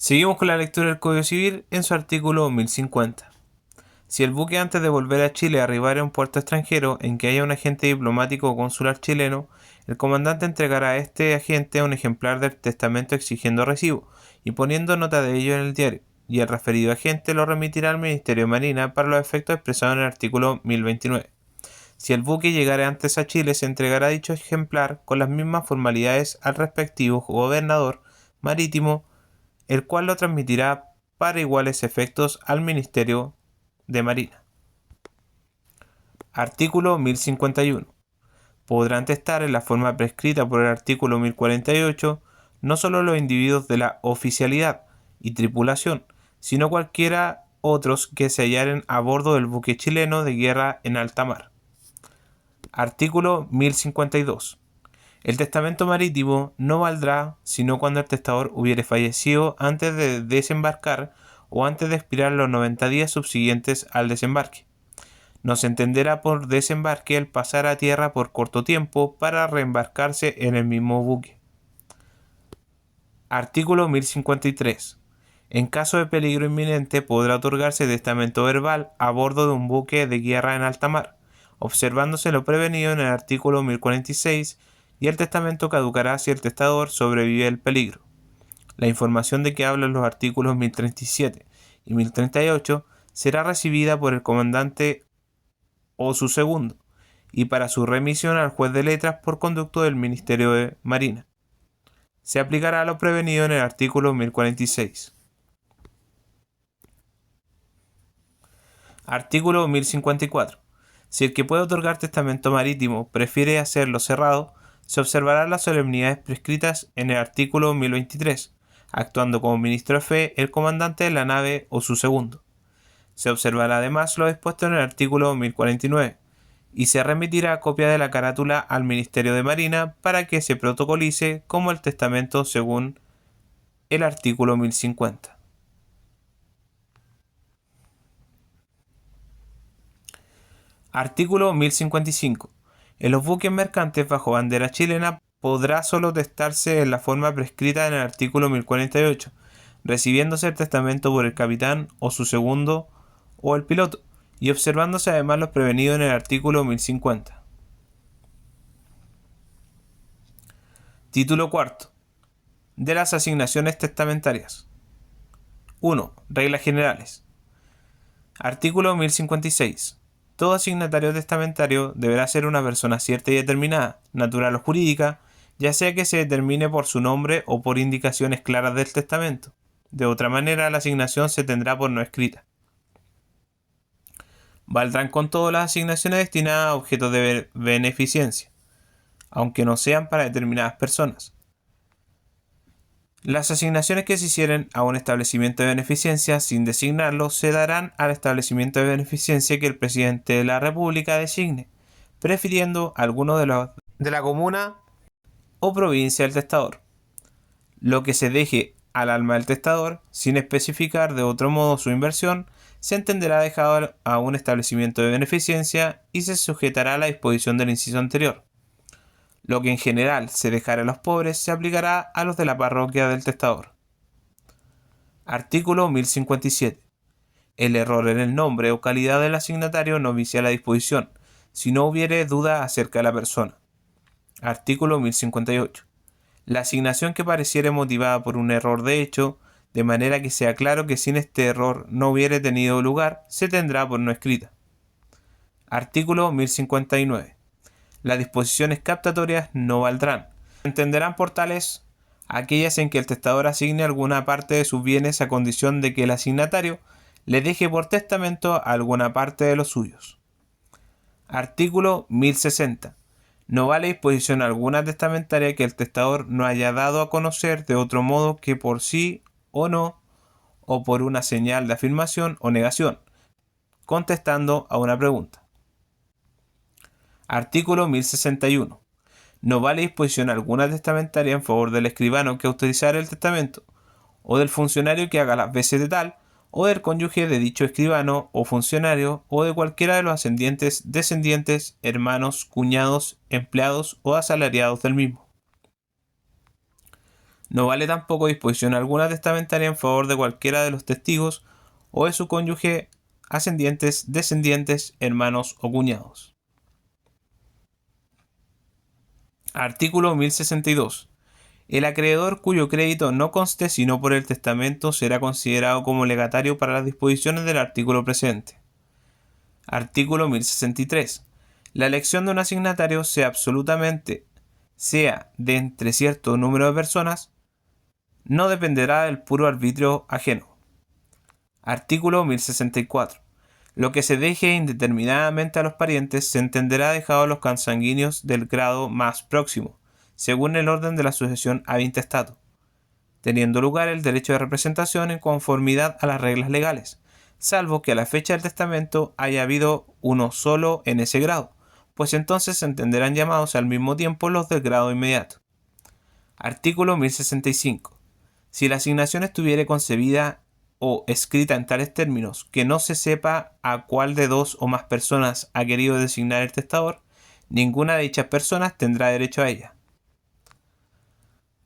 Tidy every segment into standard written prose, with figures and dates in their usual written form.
Seguimos con la lectura del Código Civil en su artículo 1050. Si el buque antes de volver a Chile arribara a un puerto extranjero en que haya un agente diplomático o consular chileno, el comandante entregará a este agente un ejemplar del testamento exigiendo recibo y poniendo nota de ello en el diario, y el referido agente lo remitirá al Ministerio de Marina para los efectos expresados en el artículo 1029. Si el buque llegara antes a Chile, se entregará dicho ejemplar con las mismas formalidades al respectivo gobernador marítimo, el cual lo transmitirá para iguales efectos al Ministerio de Marina. Artículo 1051. Podrán testar en la forma prescrita por el artículo 1048 no solo los individuos de la oficialidad y tripulación, sino cualquiera otros que se hallaren a bordo del buque chileno de guerra en alta mar. Artículo 1052. El testamento marítimo no valdrá sino cuando el testador hubiere fallecido antes de desembarcar o antes de expirar los 90 días subsiguientes al desembarque. No se entenderá por desembarque el pasar a tierra por corto tiempo para reembarcarse en el mismo buque. Artículo 1053. En caso de peligro inminente podrá otorgarse testamento verbal a bordo de un buque de guerra en alta mar, observándose lo prevenido en el artículo 1046, y el testamento caducará si el testador sobrevive el peligro. La información de que hablan los artículos 1037 y 1038 será recibida por el comandante o su segundo, y para su remisión al juez de letras por conducto del Ministerio de Marina. Se aplicará lo prevenido en el artículo 1046. Artículo 1054. Si el que puede otorgar testamento marítimo prefiere hacerlo cerrado, se observarán las solemnidades prescritas en el artículo 1023, actuando como ministro de fe el comandante de la nave o su segundo. Se observará además lo dispuesto en el artículo 1049, y se remitirá copia de la carátula al Ministerio de Marina para que se protocolice como el testamento según el artículo 1050. Artículo 1055. En los buques mercantes bajo bandera chilena podrá solo testarse en la forma prescrita en el artículo 1048, recibiéndose el testamento por el capitán o su segundo o el piloto, y observándose además los prevenidos en el artículo 1050. Título cuarto. De las asignaciones testamentarias. 1. Reglas generales. Artículo 1056. Todo asignatario testamentario deberá ser una persona cierta y determinada, natural o jurídica, ya sea que se determine por su nombre o por indicaciones claras del testamento. De otra manera, la asignación se tendrá por no escrita. Valdrán con todo las asignaciones destinadas a objetos de beneficencia, aunque no sean para determinadas personas. Las asignaciones que se hicieren a un establecimiento de beneficencia sin designarlo se darán al establecimiento de beneficencia que el presidente de la República designe, prefiriendo alguno de la comuna o provincia del testador. Lo que se deje al alma del testador, sin especificar de otro modo su inversión, se entenderá dejado a un establecimiento de beneficencia y se sujetará a la disposición del inciso anterior. Lo que en general se dejara a los pobres se aplicará a los de la parroquia del testador. Artículo 1057. El error en el nombre o calidad del asignatario no vicia la disposición, si no hubiere duda acerca de la persona. Artículo 1058. La asignación que pareciere motivada por un error de hecho, de manera que sea claro que sin este error no hubiere tenido lugar, se tendrá por no escrita. Artículo 1059. Las disposiciones captatorias no valdrán. Se entenderán por tales aquellas en que el testador asigne alguna parte de sus bienes a condición de que el asignatario le deje por testamento alguna parte de los suyos. Artículo 1060. No vale disposición alguna testamentaria que el testador no haya dado a conocer de otro modo que por sí o no, o por una señal de afirmación o negación, contestando a una pregunta. Artículo 1061. No vale disposición alguna testamentaria en favor del escribano que autorizara el testamento, o del funcionario que haga las veces de tal, o del cónyuge de dicho escribano o funcionario, o de cualquiera de los ascendientes, descendientes, hermanos, cuñados, empleados o asalariados del mismo. No vale tampoco disposición alguna testamentaria en favor de cualquiera de los testigos o de su cónyuge, ascendientes, descendientes, hermanos o cuñados. Artículo 1062. El acreedor cuyo crédito no conste sino por el testamento será considerado como legatario para las disposiciones del artículo precedente. Artículo 1063. La elección de un asignatario sea de entre cierto número de personas, no dependerá del puro arbitrio ajeno. Artículo 1064. Lo que se deje indeterminadamente a los parientes se entenderá dejado a los consanguíneos del grado más próximo, según el orden de la sucesión ab intestato, teniendo lugar el derecho de representación en conformidad a las reglas legales, salvo que a la fecha del testamento haya habido uno solo en ese grado, pues entonces se entenderán llamados al mismo tiempo los del grado inmediato. Artículo 1065. Si la asignación estuviere concebida o escrita en tales términos que no se sepa a cuál de dos o más personas ha querido designar el testador, ninguna de dichas personas tendrá derecho a ella.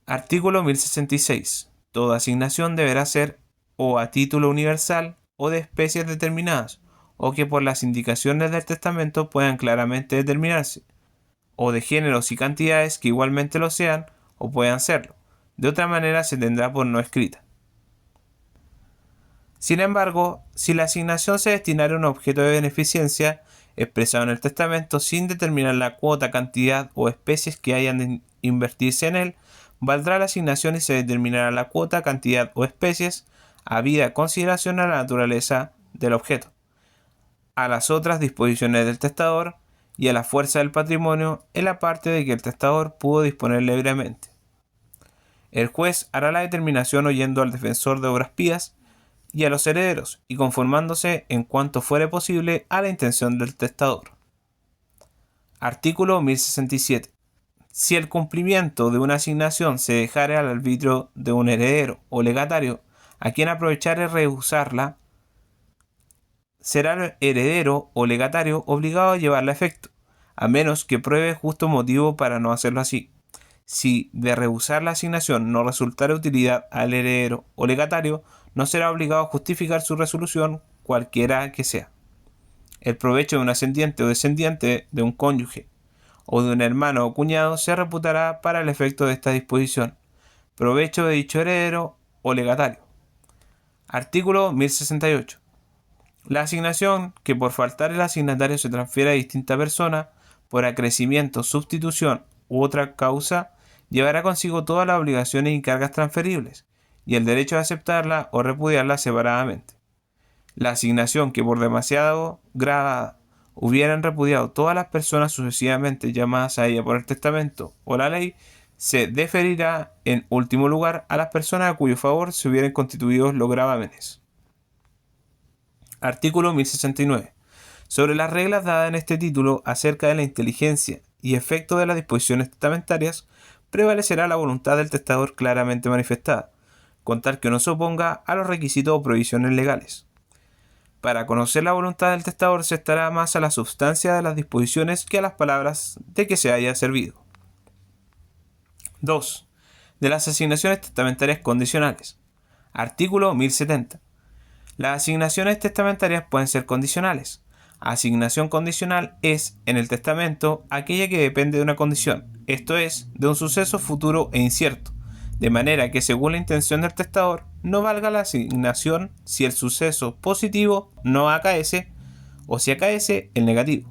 Artículo 1066. Toda asignación deberá ser o a título universal o de especies determinadas, o que por las indicaciones del testamento puedan claramente determinarse, o de géneros y cantidades que igualmente lo sean o puedan serlo. De otra manera se tendrá por no escrita. Sin embargo, si la asignación se destinara a un objeto de beneficencia expresado en el testamento sin determinar la cuota, cantidad o especies que hayan de invertirse en él, valdrá la asignación y se determinará la cuota, cantidad o especies, habida consideración a la naturaleza del objeto, a las otras disposiciones del testador y a la fuerza del patrimonio en la parte de que el testador pudo disponer libremente. El juez hará la determinación oyendo al defensor de obras pías y a los herederos, y conformándose en cuanto fuere posible a la intención del testador. Artículo 1067. Si el cumplimiento de una asignación se dejare al arbitrio de un heredero o legatario, a quien aprovechare rehusarla, será el heredero o legatario obligado a llevarla a efecto, a menos que pruebe justo motivo para no hacerlo así. Si de rehusar la asignación no resultare utilidad al heredero o legatario, no será obligado a justificar su resolución, cualquiera que sea. El provecho de un ascendiente o descendiente de un cónyuge o de un hermano o cuñado se reputará para el efecto de esta disposición, provecho de dicho heredero o legatario. Artículo 1068. La asignación que por faltar el asignatario se transfiere a distinta persona, por acrecimiento, sustitución u otra causa, llevará consigo todas las obligaciones y cargas transferibles, y el derecho de aceptarla o repudiarla separadamente. La asignación que por demasiado grave hubieran repudiado todas las personas sucesivamente llamadas a ella por el testamento o la ley, se deferirá en último lugar a las personas a cuyo favor se hubieran constituido los gravámenes. Artículo 1069. Sobre las reglas dadas en este título acerca de la inteligencia y efecto de las disposiciones testamentarias, prevalecerá la voluntad del testador claramente manifestada, con tal que no se oponga a los requisitos o provisiones legales. Para conocer la voluntad del testador se estará más a la substancia de las disposiciones que a las palabras de que se haya servido. 2. De las asignaciones testamentarias condicionales. Artículo 1070. Las asignaciones testamentarias pueden ser condicionales. Asignación condicional es, en el testamento, aquella que depende de una condición, esto es, de un suceso futuro e incierto, de manera que según la intención del testador, no valga la asignación si el suceso positivo no acaece o si acaece el negativo.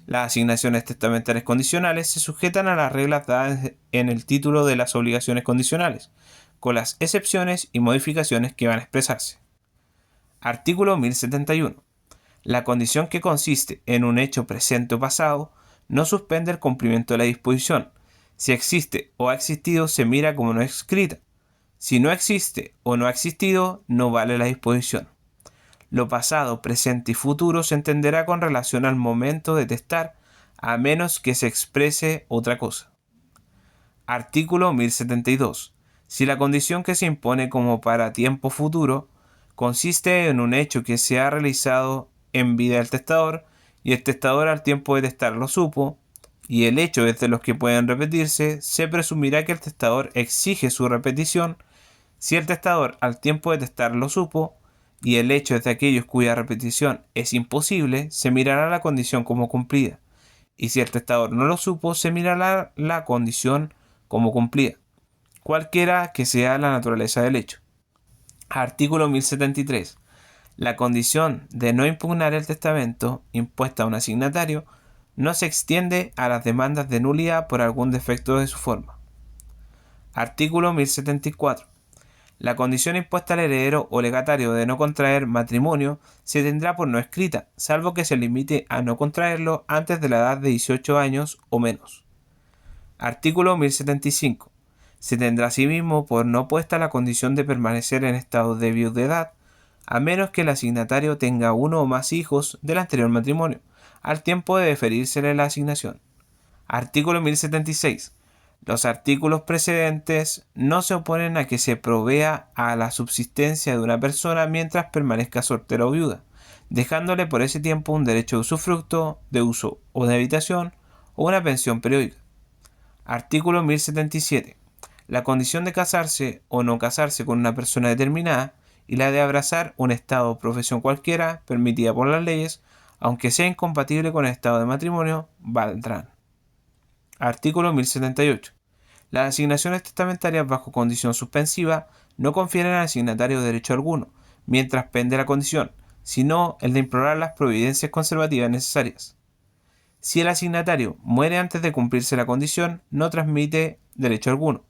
Las asignaciones testamentarias condicionales se sujetan a las reglas dadas en el título de las obligaciones condicionales, con las excepciones y modificaciones que van a expresarse. Artículo 1071. La condición que consiste en un hecho presente o pasado no suspende el cumplimiento de la disposición. Si existe o ha existido, se mira como no escrita. Si no existe o no ha existido, no vale la disposición. Lo pasado, presente y futuro se entenderá con relación al momento de testar, a menos que se exprese otra cosa. Artículo 1072. Si la condición que se impone como para tiempo futuro consiste en un hecho que se ha realizado en vida del testador y el testador al tiempo de testar lo supo, y el hecho es de los que pueden repetirse, se presumirá que el testador exige su repetición. Si el testador al tiempo de testar lo supo, y el hecho es de aquellos cuya repetición es imposible, se mirará la condición como cumplida. Y si el testador no lo supo, se mirará la condición como cumplida, cualquiera que sea la naturaleza del hecho. Artículo 1073. La condición de no impugnar el testamento impuesta a un asignatario no se extiende a las demandas de nulidad por algún defecto de su forma. Artículo 1074. La condición impuesta al heredero o legatario de no contraer matrimonio se tendrá por no escrita, salvo que se limite a no contraerlo antes de la edad de 18 años o menos. Artículo 1075. Se tendrá asimismo por no puesta la condición de permanecer en estado de viudedad, a menos que el asignatario tenga uno o más hijos del anterior matrimonio, al tiempo de deferírsele la asignación. Artículo 1076. Los artículos precedentes no se oponen a que se provea a la subsistencia de una persona mientras permanezca soltera o viuda, dejándole por ese tiempo un derecho de usufructo, de uso o de habitación, o una pensión periódica. Artículo 1077. La condición de casarse o no casarse con una persona determinada y la de abrazar un estado o profesión cualquiera permitida por las leyes, aunque sea incompatible con el estado de matrimonio, valdrán. Artículo 1078. Las asignaciones testamentarias bajo condición suspensiva no confieren al asignatario derecho alguno, mientras pende la condición, sino el de implorar las providencias conservativas necesarias. Si el asignatario muere antes de cumplirse la condición, no transmite derecho alguno.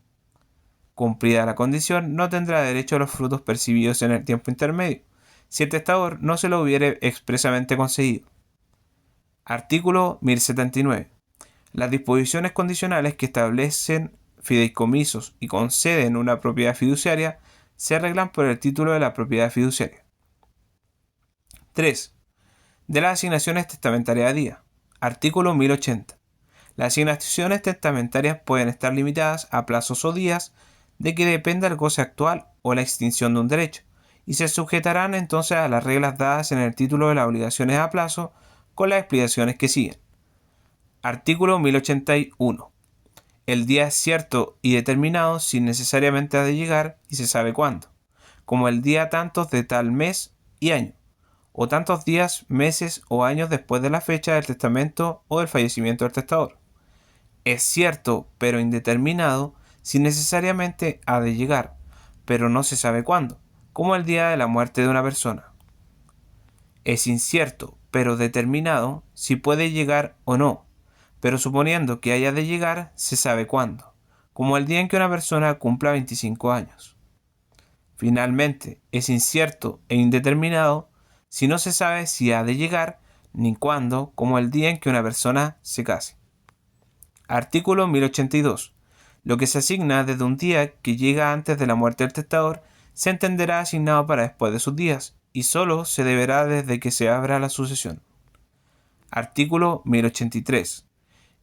Cumplida la condición, no tendrá derecho a los frutos percibidos en el tiempo intermedio, si el testador no se lo hubiere expresamente concedido. Artículo 1079. Las disposiciones condicionales que establecen fideicomisos y conceden una propiedad fiduciaria se arreglan por el título de la propiedad fiduciaria. 3. De las asignaciones testamentarias a día. Artículo 1080. Las asignaciones testamentarias pueden estar limitadas a plazos o días de que dependa el goce actual o la extinción de un derecho, y se sujetarán entonces a las reglas dadas en el título de las obligaciones a plazo con las explicaciones que siguen. Artículo 1081. El día es cierto y determinado sin necesariamente ha de llegar y se sabe cuándo, como el día tantos de tal mes y año, o tantos días, meses o años después de la fecha del testamento o del fallecimiento del testador. Es cierto, pero indeterminado, sin necesariamente ha de llegar, pero no se sabe cuándo, como el día de la muerte de una persona. Es incierto, pero determinado, si puede llegar o no, pero suponiendo que haya de llegar, se sabe cuándo, como el día en que una persona cumpla 25 años. Finalmente, es incierto e indeterminado si no se sabe si ha de llegar ni cuándo, como el día en que una persona se case. Artículo 1082. Lo que se asigna desde un día que llega antes de la muerte del testador se entenderá asignado para después de sus días, y sólo se deberá desde que se abra la sucesión. Artículo 1083.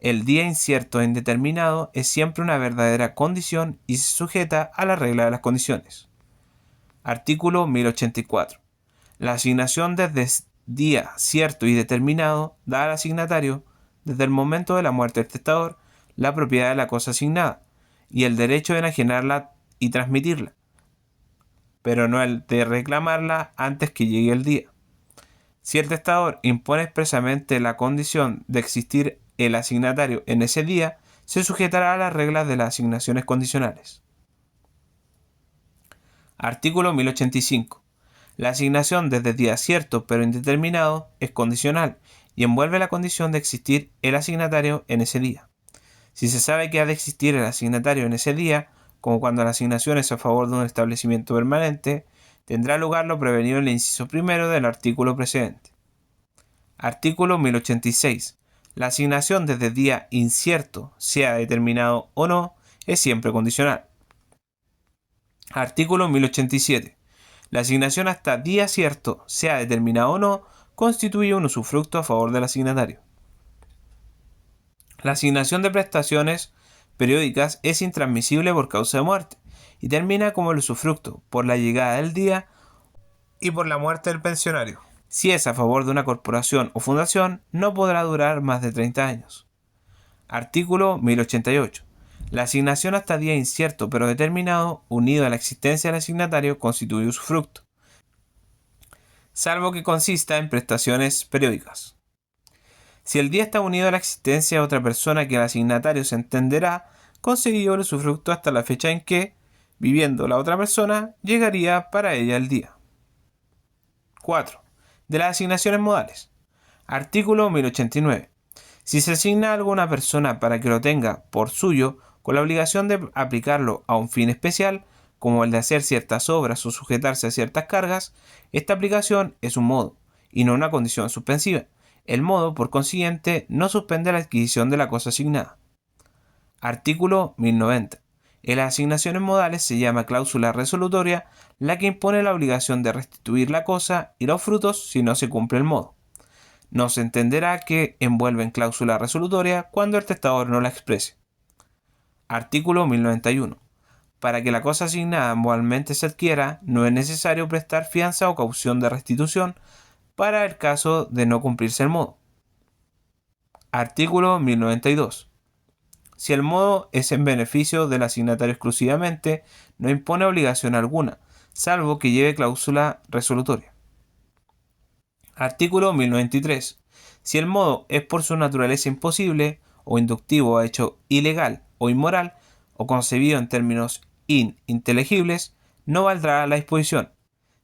El día incierto e indeterminado es siempre una verdadera condición y se sujeta a la regla de las condiciones. Artículo 1084. La asignación desde día cierto y determinado da al asignatario, desde el momento de la muerte del testador, la propiedad de la cosa asignada y el derecho de enajenarla y transmitirla, pero no el de reclamarla antes que llegue el día. Si el testador impone expresamente la condición de existir el asignatario en ese día, se sujetará a las reglas de las asignaciones condicionales. Artículo 1085. La asignación desde día cierto pero indeterminado es condicional y envuelve la condición de existir el asignatario en ese día. Si se sabe que ha de existir el asignatario en ese día, como cuando la asignación es a favor de un establecimiento permanente, tendrá lugar lo prevenido en el inciso primero del artículo precedente. Artículo 1086. La asignación desde día incierto, sea determinado o no, es siempre condicional. Artículo 1087. La asignación hasta día cierto, sea determinado o no, constituye un usufructo a favor del asignatario. La asignación de prestaciones periódicas es intransmisible por causa de muerte y termina como el usufructo por la llegada del día y por la muerte del pensionario. Si es a favor de una corporación o fundación, no podrá durar más de 30 años. Artículo 1088. La asignación hasta día incierto pero determinado, unido a la existencia del asignatario, constituye usufructo, salvo que consista en prestaciones periódicas. Si el día está unido a la existencia de otra persona que el asignatario se entenderá concedido el usufructo hasta la fecha en que, viviendo la otra persona, llegaría para ella el día. 4. De las asignaciones modales. Artículo 1089. Si se asigna a alguna persona para que lo tenga por suyo, con la obligación de aplicarlo a un fin especial, como el de hacer ciertas obras o sujetarse a ciertas cargas, esta aplicación es un modo, y no una condición suspensiva. El modo, por consiguiente, no suspende la adquisición de la cosa asignada. Artículo 1090. En las asignaciones modales se llama cláusula resolutoria la que impone la obligación de restituir la cosa y los frutos si no se cumple el modo. No se entenderá que envuelve en cláusula resolutoria cuando el testador no la exprese. Artículo 1091. Para que la cosa asignada modalmente se adquiera, no es necesario prestar fianza o caución de restitución para el caso de no cumplirse el modo. Artículo 1092. Si el modo es en beneficio del asignatario exclusivamente, no impone obligación alguna, salvo que lleve cláusula resolutoria. Artículo 1093. Si el modo es por su naturaleza imposible, o inductivo a hecho ilegal o inmoral, o concebido en términos ininteligibles, no valdrá la disposición.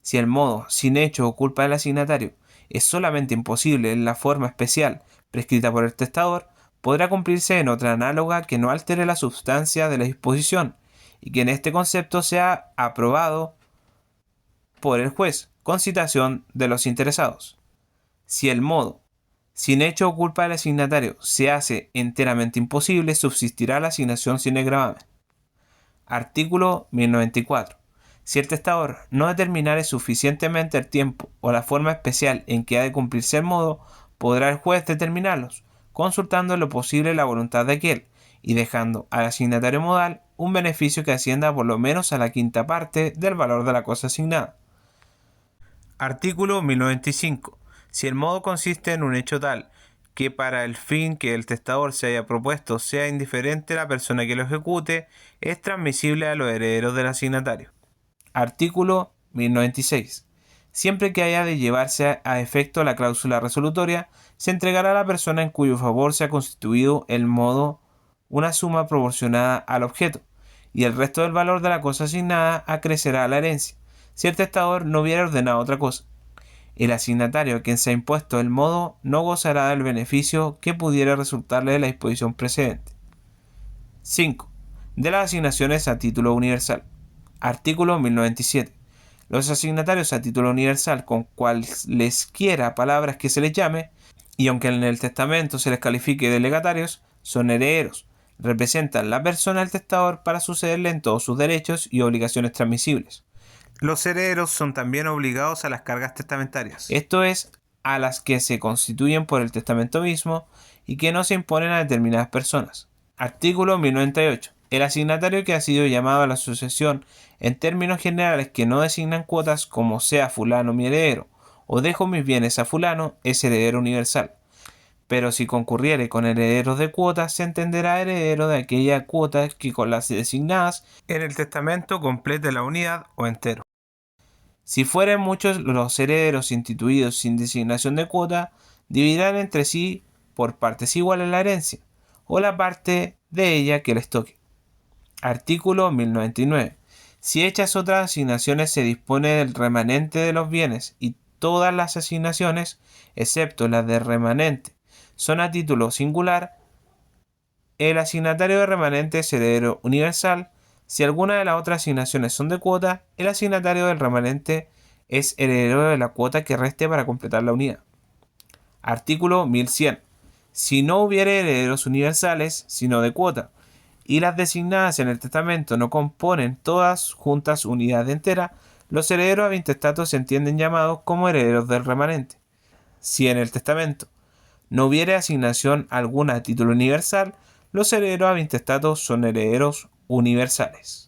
Si el modo, sin hecho o culpa del asignatario, es solamente imposible en la forma especial prescrita por el testador, podrá cumplirse en otra análoga que no altere la substancia de la disposición y que en este concepto sea aprobado por el juez, con citación de los interesados. Si el modo, sin hecho o culpa del asignatario, se hace enteramente imposible, subsistirá la asignación sin gravamen. Artículo 1094. Si el testador no determinare suficientemente el tiempo o la forma especial en que ha de cumplirse el modo, podrá el juez determinarlos, consultando en lo posible la voluntad de aquel, y dejando al asignatario modal un beneficio que ascienda por lo menos a la quinta parte del valor de la cosa asignada. Artículo 1095. Si el modo consiste en un hecho tal que para el fin que el testador se haya propuesto sea indiferente la persona que lo ejecute, es transmisible a los herederos del asignatario. Artículo 1096. Siempre que haya de llevarse a efecto la cláusula resolutoria, se entregará a la persona en cuyo favor se ha constituido el modo una suma proporcionada al objeto, y el resto del valor de la cosa asignada acrecerá a la herencia, si el testador no hubiera ordenado otra cosa. El asignatario a quien se ha impuesto el modo no gozará del beneficio que pudiera resultarle de la disposición precedente. 5. De las asignaciones a título universal. Artículo 1097. Los asignatarios a título universal con cualesquiera palabras que se les llame, y aunque en el testamento se les califique de legatarios, son herederos, representan la persona del testador para sucederle en todos sus derechos y obligaciones transmisibles. Los herederos son también obligados a las cargas testamentarias, esto es, a las que se constituyen por el testamento mismo y que no se imponen a determinadas personas. Artículo 1098. El asignatario que ha sido llamado a la sucesión en términos generales que no designan cuotas como sea fulano mi heredero o dejo mis bienes a fulano es heredero universal. Pero si concurriere con herederos de cuotas, se entenderá heredero de aquella cuota que con las designadas en el testamento complete la unidad o entero. Si fueren muchos los herederos instituidos sin designación de cuota, dividirán entre sí por partes iguales la herencia, o la parte de ella que les toque. Artículo 1099. Si hechas otras asignaciones se dispone del remanente de los bienes y todas las asignaciones, excepto las de remanente, son a título singular, el asignatario de remanente es heredero universal. Si alguna de las otras asignaciones son de cuota, el asignatario del remanente es heredero de la cuota que reste para completar la unidad. Artículo 1100. Si no hubiere herederos universales, sino de cuota, y las designadas en el testamento no componen todas juntas unidad entera, los herederos a intestato se entienden llamados como herederos del remanente. Si en el testamento no hubiere asignación alguna a título universal, los herederos a intestato son herederos universales.